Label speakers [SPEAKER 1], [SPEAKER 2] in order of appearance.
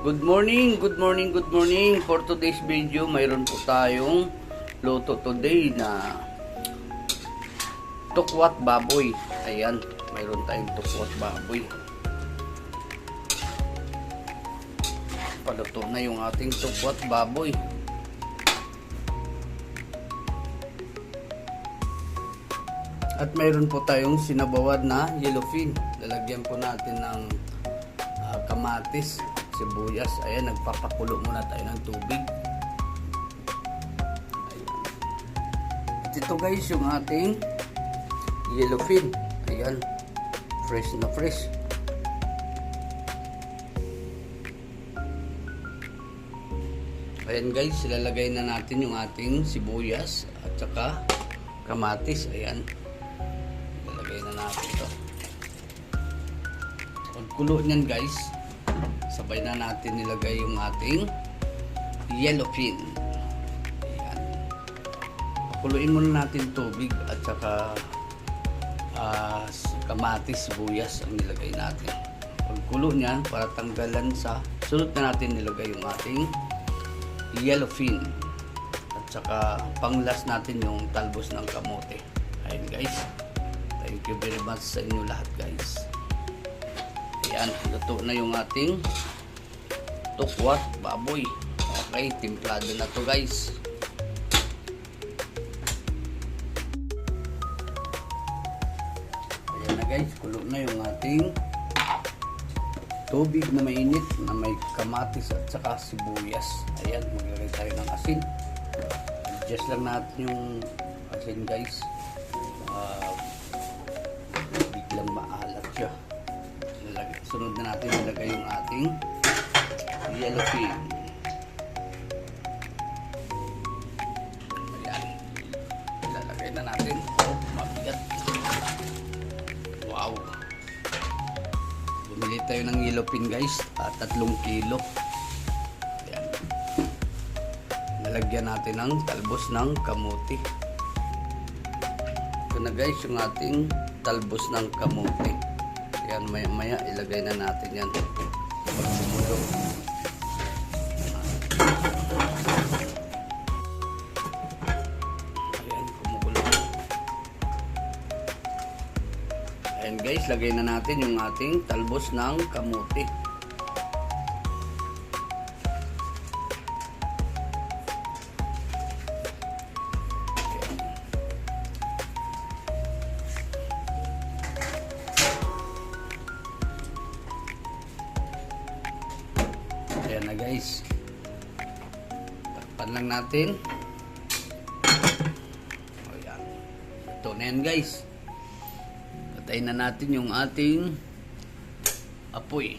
[SPEAKER 1] Good morning, good morning, good morning. For today's video, mayroon po tayong luto today na tukwat baboy. Ayan, mayroon tayong tukwat baboy. Paluto na yung ating tukwat baboy. At mayroon po tayong sinabawad na yellowfin. Lalagyan po natin ng kamatis, sibuyas. Ayan, nagpapakulo muna tayo ng tubig. Ayan. At ito guys, yung ating yellowfin. Ayan, fresh na fresh. Ayan guys, ilalagay na natin yung ating sibuyas at saka kamatis. Ayan, ilalagay na natin ito. Pagkulo niyan guys, sabay na natin nilagay yung ating yellowfin. Ayan. Pakuluin muna natin tubig at saka kamatis, sibuyas ang nilagay natin. Pagkulo niyan, para tanggalan sa sunod na natin nilagay yung ating yellowfin at saka panglas natin yung talbos ng kamote. Ayan guys, thank you very much sa inyo lahat guys. Ayan, luto na yung ating tukwat baboy. Okay, timplado na to guys. Ayan na guys, kulo na yung ating tubig na mainit na may kamatis at saka sibuyas. Ayan, maglagay tayo ng asin. Adjust lang natin yung asin guys. Biglang maalat siya. Sunod na natin ilagay yung ating yellowfin. Ayan, ilalagay na natin. Oh, mabigat. Wow, bumili tayo ng yellowfin guys, 3 kilo. Ayan, nalagyan natin ng talbos ng kamote. Ito na guys yung ating talbos ng kamote. Ayan, maya ilagay na natin yan. Pagsimulog. Ayan, kumukulo. Ayan guys, lagay na natin yung ating talbos ng kamote. Ayan na guys, takpan lang natin. Ayan, ito na yan guys. Patayin na natin yung ating apoy.